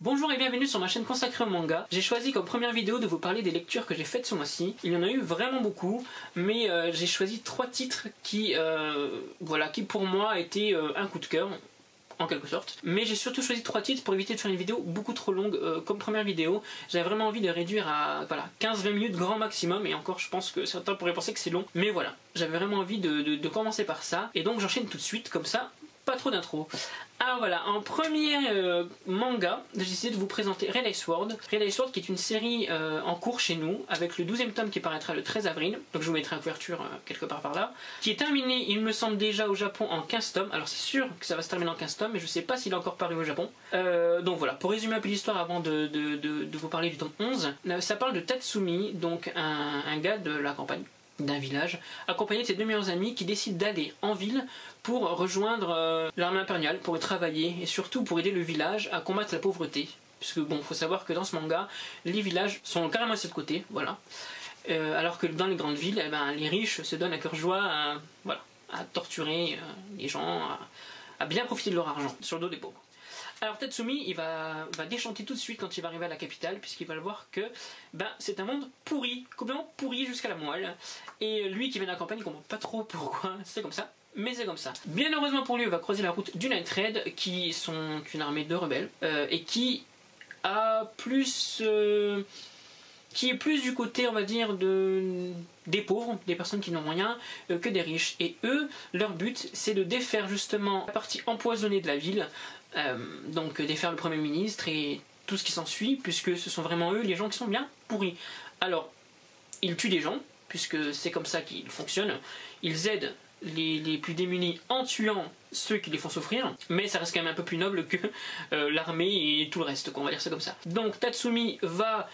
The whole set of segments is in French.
Bonjour et bienvenue sur ma chaîne consacrée au manga. J'ai choisi comme première vidéo de vous parler des lectures que j'ai faites ce mois-ci. Il y en a eu vraiment beaucoup, mais j'ai choisi 3 titres qui pour moi étaient un coup de cœur, en quelque sorte. Mais j'ai surtout choisi 3 titres pour éviter de faire une vidéo beaucoup trop longue comme première vidéo. J'avais vraiment envie de réduire à 15-20 minutes grand maximum, et encore je pense que certains pourraient penser que c'est long. Mais voilà, j'avais vraiment envie de commencer par ça, et donc j'enchaîne tout de suite comme ça. Pas trop d'intro. Alors voilà, en premier manga, j'ai décidé de vous présenter Red Ice Sword. Red Ice Sword qui est une série en cours chez nous, avec le 12e tome qui paraîtra le 13 avril, donc je vous mettrai la couverture quelque part par là, qui est terminé, il me semble, déjà au Japon en 15 tomes. Alors c'est sûr que ça va se terminer en 15 tomes, mais je sais pas s'il est encore paru au Japon. Donc voilà, pour résumer un peu l'histoire avant de vous parler du tome 11, ça parle de Tatsumi, donc un gars de la campagne, d'un village, accompagné de ses 2 meilleurs amis qui décident d'aller en ville pour rejoindre l'armée impériale, pour y travailler et surtout pour aider le village à combattre la pauvreté. Puisque bon, faut savoir que dans ce manga, les villages sont carrément laissés de côté, voilà. Alors que dans les grandes villes, les riches se donnent à cœur joie à torturer les gens, à bien profiter de leur argent sur le dos des pauvres. Alors Tatsumi, il va déchanter tout de suite quand il va arriver à la capitale, puisqu'il va le voir que c'est un monde pourri, complètement pourri jusqu'à la moelle. Et lui qui vient de la campagne, il comprend pas trop pourquoi c'est comme ça, mais c'est comme ça. Bien heureusement pour lui, il va croiser la route du Night Raid, qui sont une armée de rebelles, et qui a plus... qui est plus du côté, on va dire, des pauvres, des personnes qui n'ont rien, que des riches. Et eux, leur but, c'est de défaire justement la partie empoisonnée de la ville, donc défaire le Premier ministre et tout ce qui s'ensuit, puisque ce sont vraiment eux les gens qui sont bien pourris. Alors, ils tuent des gens, puisque c'est comme ça qu'ils fonctionnent. Ils aident les plus démunis en tuant ceux qui les font souffrir, mais ça reste quand même un peu plus noble que l'armée et tout le reste, on va dire ça comme ça. Donc Tatsumi va,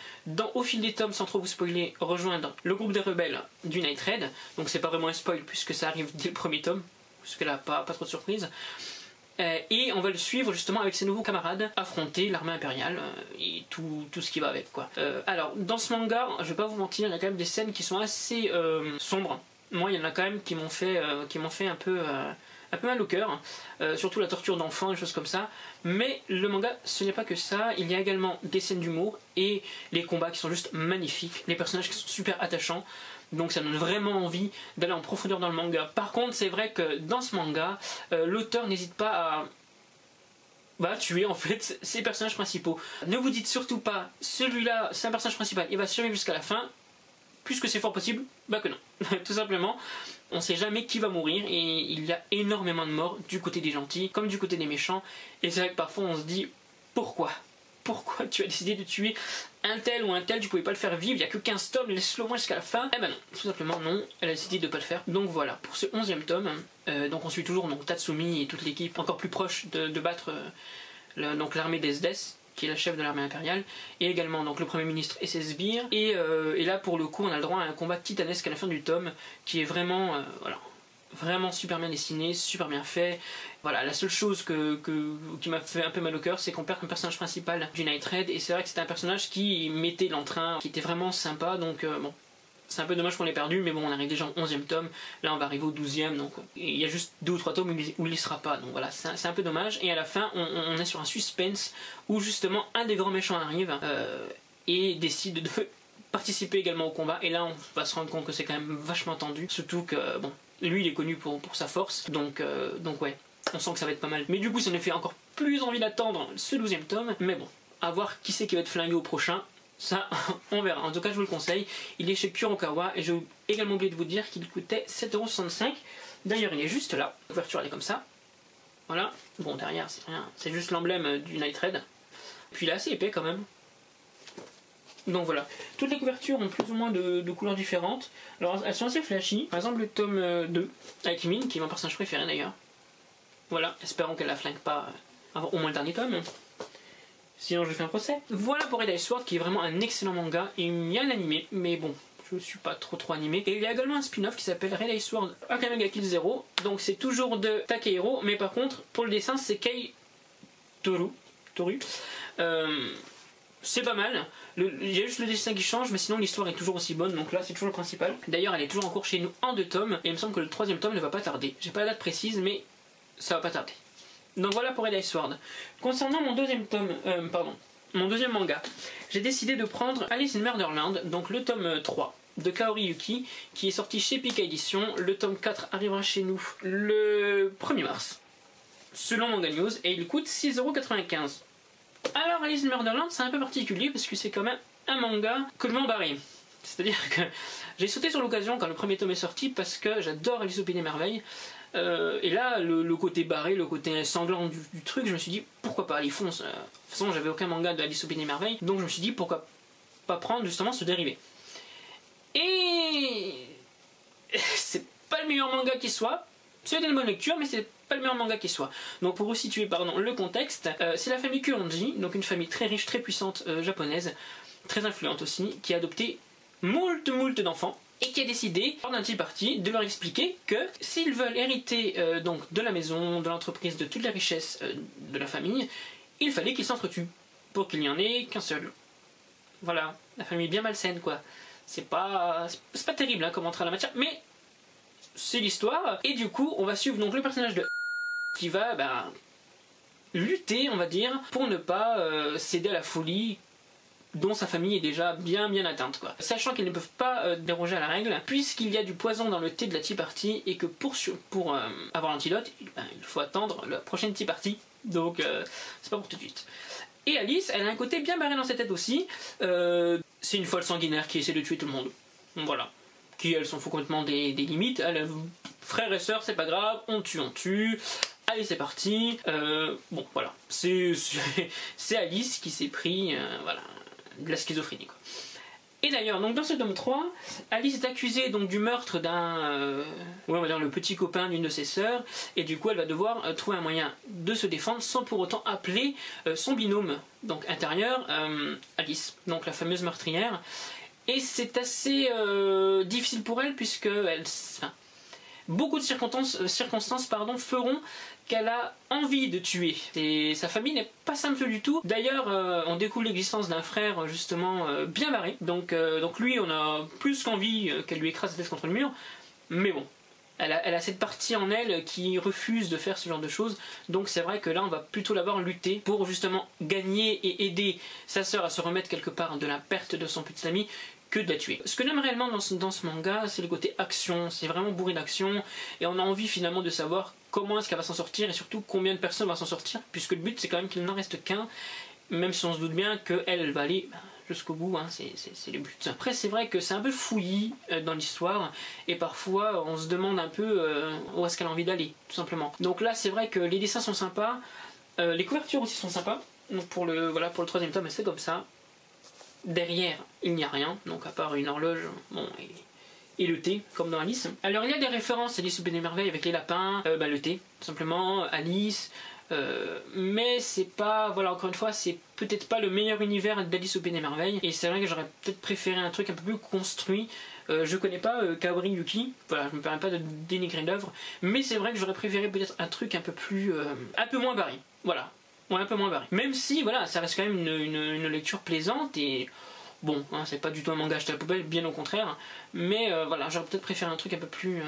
au fil des tomes, sans trop vous spoiler, rejoindre le groupe des rebelles du Night Raid. Donc c'est pas vraiment un spoil puisque ça arrive dès le premier tome, puisque là pas trop de surprise. Et on va le suivre justement avec ses nouveaux camarades affronter l'armée impériale et tout ce qui va avec, quoi. Alors dans ce manga, je vais pas vous mentir, il y a quand même des scènes qui sont assez sombres. Moi, il y en a quand même qui m'ont fait un peu mal au cœur, surtout la torture d'enfants, des choses comme ça. Mais le manga, ce n'est pas que ça, il y a également des scènes d'humour et les combats qui sont juste magnifiques, les personnages qui sont super attachants, donc ça donne vraiment envie d'aller en profondeur dans le manga. Par contre, c'est vrai que dans ce manga, l'auteur n'hésite pas à tuer en fait ses personnages principaux. Ne vous dites surtout pas, celui-là, c'est un personnage principal, il va survivre jusqu'à la fin, puisque c'est fort possible, que non. Tout simplement, on sait jamais qui va mourir, et il y a énormément de morts du côté des gentils comme du côté des méchants, et c'est vrai que parfois on se dit pourquoi tu as décidé de tuer un tel ou un tel, tu pouvais pas le faire vivre, il y a que 15 tomes, laisse-le au moins jusqu'à la fin. Non, tout simplement non, elle a décidé de pas le faire. Donc voilà, pour ce 11e tome, donc on suit toujours Tatsumi et toute l'équipe encore plus proche de battre l'armée d'Esdes, qui est la chef de l'armée impériale, et également donc le Premier ministre et ses sbires. Et là pour le coup on a le droit à un combat titanesque à la fin du tome, qui est vraiment vraiment super bien dessiné, super bien fait. Voilà, la seule chose qui m'a fait un peu mal au cœur, c'est qu'on perd un personnage principal du Night Raid, et c'est vrai que c'était un personnage qui mettait l'entrain, qui était vraiment sympa, donc bon, c'est un peu dommage qu'on l'ait perdu, mais bon, on arrive déjà au 11e tome, là on va arriver au 12e, donc il y a juste 2 ou 3 tomes où il y sera pas, donc voilà, c'est un peu dommage. Et à la fin, on est sur un suspense où justement un des grands méchants arrive et décide de participer également au combat, et là on va se rendre compte que c'est quand même vachement tendu, surtout que bon, lui il est connu pour sa force, donc ouais, on sent que ça va être pas mal. Mais du coup ça nous fait encore plus envie d'attendre ce 12e tome, mais bon, à voir qui c'est qui va être flingué au prochain, ça on verra. En tout cas je vous le conseille, il est chez Kurokawa, et j'ai également oublié de vous dire qu'il coûtait 7,65 €. D'ailleurs il est juste là, la couverture elle est comme ça, voilà, bon derrière c'est rien, c'est juste l'emblème du Night Raid, puis il est assez épais quand même. Donc voilà, toutes les couvertures ont plus ou moins de couleurs différentes. Alors elles sont assez flashy, par exemple le tome 2 avec Min, qui est mon personnage préféré d'ailleurs. Voilà, espérons qu'elle la flingue pas avant au moins le dernier tome, sinon je fais un procès. Voilà pour Red Ice Sword, qui est vraiment un excellent manga, et il y a un animé, mais bon, je suis pas trop animé. Et il y a également un spin-off qui s'appelle Red Ice Sword Akame ga Kill Zero, donc c'est toujours de Takehiro, mais par contre pour le dessin c'est Kei Toru. C'est pas mal, il y a juste le dessin qui change, mais sinon l'histoire est toujours aussi bonne, donc là c'est toujours le principal. D'ailleurs elle est toujours en cours chez nous en 2 tomes, et il me semble que le 3e tome ne va pas tarder. J'ai pas la date précise, mais ça va pas tarder. Donc voilà pour Red Ice Sword. Concernant mon 2e tome, mon deuxième manga, j'ai décidé de prendre Alice in Murderland, donc le tome 3 de Kaori Yuki, qui est sorti chez Pika Édition. Le tome 4 arrivera chez nous le 1er mars, selon Manga News, et il coûte 6,95 €. Alors Alice in Murderland, c'est un peu particulier, parce que c'est quand même un manga complètement barré. C'est-à-dire que j'ai sauté sur l'occasion quand le premier tome est sorti, parce que j'adore Alice au Pays des Merveilles. Et là, le côté barré, le côté sanglant du truc, je me suis dit, pourquoi pas, allez fonce. De toute façon, j'avais aucun manga de Alice au Pays des Merveilles, donc je me suis dit, pourquoi pas prendre justement ce dérivé. Et c'est pas le meilleur manga qui soit, c'est une bonne lecture, mais c'est pas le meilleur manga qui soit. Donc pour resituer le contexte, c'est la famille Kuronji, donc une famille très riche, très puissante japonaise, très influente aussi, qui a adopté moult d'enfants, et qui a décidé, lors d'un petit parti, de leur expliquer que s'ils veulent hériter donc de la maison, de l'entreprise, de toutes les richesses de la famille, il fallait qu'ils s'entretuent, pour qu'il n'y en ait qu'un seul. Voilà, la famille bien malsaine quoi. C'est pas terrible hein, comme entrée à la matière, mais c'est l'histoire. Et du coup, on va suivre donc le personnage de qui va lutter, on va dire, pour ne pas céder à la folie dont sa famille est déjà bien atteinte quoi. Sachant qu'ils ne peuvent pas déroger à la règle, puisqu'il y a du poison dans le thé de la Tea Party, et que pour avoir l'antidote, il faut attendre la prochaine Tea Party, donc c'est pas pour tout de suite. Et Alice, elle a un côté bien barré dans sa tête aussi, c'est une folle sanguinaire qui essaie de tuer tout le monde, voilà. Qui elle s'en fout complètement des limites, elle, frères et sœurs c'est pas grave, on tue, allez c'est parti, bon voilà, c'est Alice qui s'est pris, voilà, de la schizophrénie quoi. Et d'ailleurs, donc dans ce tome 3, Alice est accusée donc du meurtre d'un, on va dire le petit copain d'une de ses sœurs, et du coup elle va devoir trouver un moyen de se défendre sans pour autant appeler son binôme, donc intérieur, Alice, donc la fameuse meurtrière. Et c'est assez difficile pour elle, puisque beaucoup de circonstances feront qu'elle a envie de tuer. Et sa famille n'est pas simple du tout. D'ailleurs, on découvre l'existence d'un frère justement bien barré. Donc lui, on a plus qu'envie qu'elle lui écrase la tête contre le mur. Mais bon, elle a cette partie en elle qui refuse de faire ce genre de choses. Donc c'est vrai que là, on va plutôt la voir lutter pour justement gagner et aider sa sœur à se remettre quelque part de la perte de son petit ami, que de la tuer. Ce que j'aime réellement dans ce manga, c'est le côté action, c'est vraiment bourré d'action, et on a envie finalement de savoir comment est-ce qu'elle va s'en sortir, et surtout combien de personnes vont s'en sortir, puisque le but c'est quand même qu'il n'en reste qu'un, même si on se doute bien qu'elle va aller jusqu'au bout, hein, c'est le but. Après c'est vrai que c'est un peu fouillis dans l'histoire, et parfois on se demande un peu où est-ce qu'elle a envie d'aller, tout simplement. Donc là c'est vrai que les dessins sont sympas, les couvertures aussi sont sympas, donc pour le troisième tome c'est comme ça. Derrière, il n'y a rien, donc à part une horloge, bon, et le thé, comme dans Alice. Alors il y a des références à Alice au Pays des Merveilles avec les lapins, le thé, tout simplement, Alice, mais c'est pas, voilà, encore une fois, c'est peut-être pas le meilleur univers d'Alice au Pays des Merveilles, et c'est vrai que j'aurais peut-être préféré un truc un peu plus construit. Je connais pas Kaori Yuki, voilà, je me permets pas de dénigrer l'œuvre, mais c'est vrai que j'aurais préféré peut-être un truc un peu plus, un peu moins barré, voilà. Ouais, un peu moins barré. Même si, voilà, ça reste quand même une lecture plaisante, et bon, hein, c'est pas du tout un manga acheté à la poubelle, bien au contraire, mais voilà, j'aurais peut-être préféré un truc un peu plus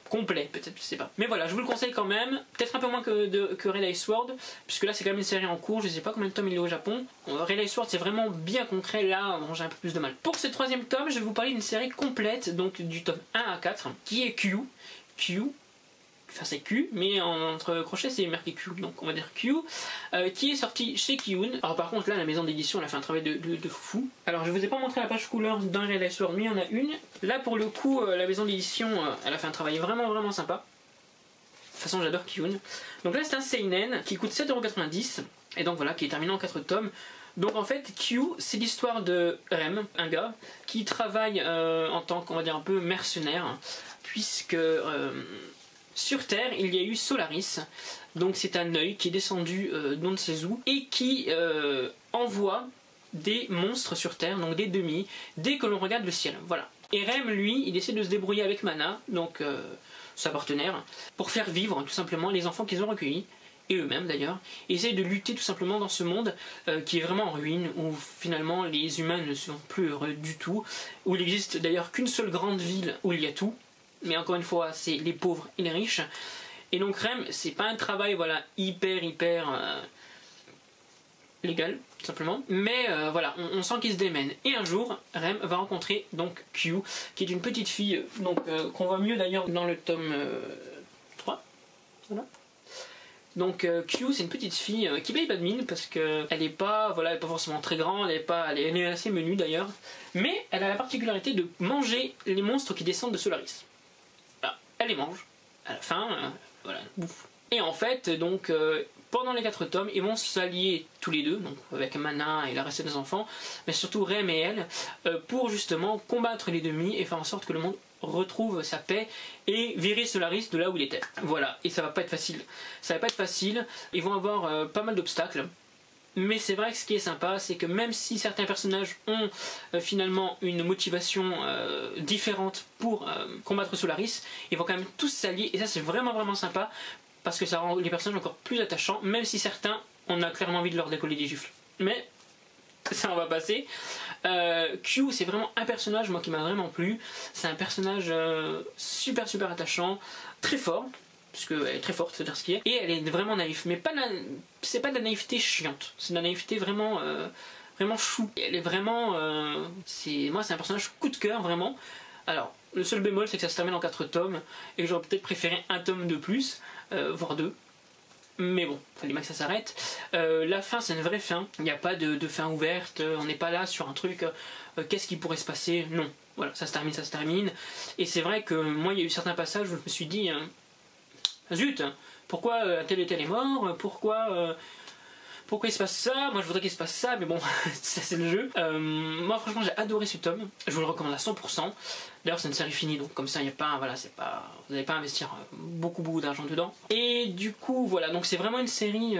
complet, peut-être, je sais pas. Mais voilà, je vous le conseille quand même, peut-être un peu moins que Red Ice Sword, puisque là c'est quand même une série en cours, je sais pas combien de tomes il est au Japon. Red Ice Sword c'est vraiment bien concret, là bon, j'ai un peu plus de mal. Pour ce troisième tome, je vais vous parler d'une série complète, donc du tome 1 à 4, qui est Q, enfin c'est Q, mais entre crochets c'est marqué Q, donc on va dire Q, qui est sorti chez Kiun. Alors par contre là la maison d'édition elle a fait un travail de fou. Alors je vous ai pas montré la page couleur d'un Red Ice Sword, mais il y en a une. Là pour le coup la maison d'édition elle a fait un travail vraiment sympa. De toute façon j'adore Kiun. Donc là c'est un seinen qui coûte 7,90 €, et donc voilà, qui est terminé en 4 tomes. Donc en fait Q c'est l'histoire de Rem, un gars qui travaille en tant qu'on va dire un peu mercenaire, puisque sur Terre, il y a eu Solaris, donc c'est un œil qui est descendu d'on ne sait où, et qui envoie des monstres sur Terre, donc des demi, dès que l'on regarde le ciel, voilà. Et Rem, lui, il essaie de se débrouiller avec Mana, donc sa partenaire, pour faire vivre tout simplement les enfants qu'ils ont recueillis, et eux-mêmes d'ailleurs, et essayent de lutter tout simplement dans ce monde qui est vraiment en ruine, où finalement les humains ne sont plus heureux du tout, où il existe d'ailleurs qu'une seule grande ville où il y a tout, mais encore une fois c'est les pauvres et les riches. Et donc Rem c'est pas un travail voilà hyper légal, tout simplement. Mais voilà, on sent qu'il se démène. Et un jour, Rem va rencontrer donc Q, qui est une petite fille, donc qu'on voit mieux d'ailleurs dans le tome 3. Voilà. Donc Q, c'est une petite fille qui paye pas de mine parce qu'elle n'est pas, voilà, elle est pas forcément très grande, elle est assez menue d'ailleurs, mais elle a la particularité de manger les monstres qui descendent de Solaris. Voilà, elle les mange, à la fin, voilà, bouffe. Et en fait, donc, pendant les 4 tomes, ils vont s'allier tous les deux, donc avec Mana et le reste des enfants, mais surtout Rem et elle, pour justement combattre les demi et faire en sorte que le monde retrouve sa paix et virer Solaris de là où il était. Voilà, et ça va pas être facile. Ça va pas être facile, ils vont avoir pas mal d'obstacles. Mais c'est vrai que ce qui est sympa, c'est que même si certains personnages ont finalement une motivation différente pour combattre Solaris, ils vont quand même tous s'allier, et ça c'est vraiment sympa, parce que ça rend les personnages encore plus attachants, même si certains, on a clairement envie de leur décoller des gifles. Mais ça on va passer. Q, c'est vraiment un personnage moi qui m'a vraiment plu. C'est un personnage super attachant, très fort, puisqu'elle est très forte, c'est dire ce qui est, et elle est vraiment naïve, mais c'est pas de la naïveté chiante, c'est de la naïveté vraiment chou. Elle est vraiment, moi c'est un personnage coup de cœur vraiment. Alors le seul bémol c'est que ça se termine en 4 tomes et que j'aurais peut-être préféré un tome de plus, voire 2. Mais bon, fallait bien que ça s'arrête. La fin, c'est une vraie fin. Il n'y a pas de fin ouverte. On n'est pas là sur un truc. Qu'est-ce qui pourrait se passer? Non. Voilà, ça se termine. Et c'est vrai que moi, il y a eu certains passages où je me suis dit, zut, pourquoi tel et tel est mort? Pourquoi il se passe ça? Moi je voudrais qu'il se passe ça, mais bon, ça c'est le jeu. Moi franchement j'ai adoré ce tome, je vous le recommande à 100%. D'ailleurs c'est une série finie, donc comme ça il n'y a pas, voilà, c'est pas, vous n'allez pas investir beaucoup d'argent dedans. Et du coup voilà, donc c'est vraiment une série,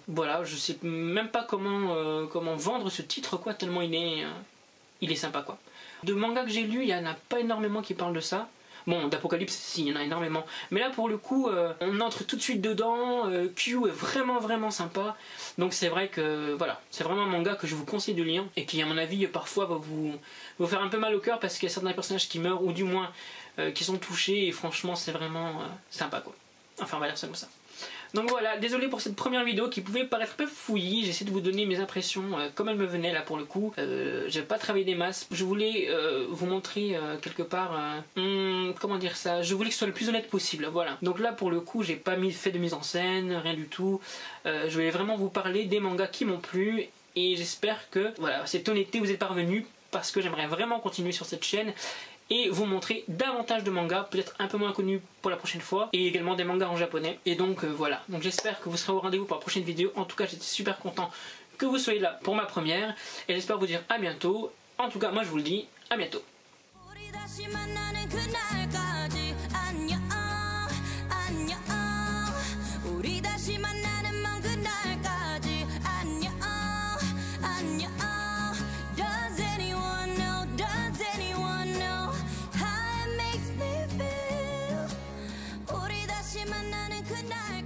voilà, je sais même pas comment vendre ce titre quoi, tellement il est sympa quoi. De mangas que j'ai lu, il n'y en a pas énormément qui parlent de ça. Bon, d'Apocalypse, si, il y en a énormément. Mais là, pour le coup, on entre tout de suite dedans. Q est vraiment sympa. Donc c'est vrai que, voilà, c'est vraiment un manga que je vous conseille de lire. Et qui, à mon avis, parfois va vous faire un peu mal au cœur parce qu'il y a certains personnages qui meurent, ou du moins, qui sont touchés. Et franchement, c'est vraiment sympa, quoi. Enfin, on va dire ça comme ça. Donc voilà, désolé pour cette première vidéo qui pouvait paraître un peu fouillie. J'essaie de vous donner mes impressions comme elles me venaient là pour le coup. J'ai pas travaillé des masses. Je voulais vous montrer quelque part, comment dire ça, je voulais que ce soit le plus honnête possible, voilà. Donc là pour le coup j'ai pas fait de mise en scène, rien du tout. Je voulais vraiment vous parler des mangas qui m'ont plu. Et j'espère que voilà, cette honnêteté vous est parvenue, parce que j'aimerais vraiment continuer sur cette chaîne et vous montrer davantage de mangas, peut-être un peu moins connus pour la prochaine fois, et également des mangas en japonais. Et donc voilà, donc j'espère que vous serez au rendez-vous pour la prochaine vidéo. En tout cas j'étais super content que vous soyez là pour ma première, et j'espère vous dire à bientôt. En tout cas moi je vous le dis, à bientôt. Could not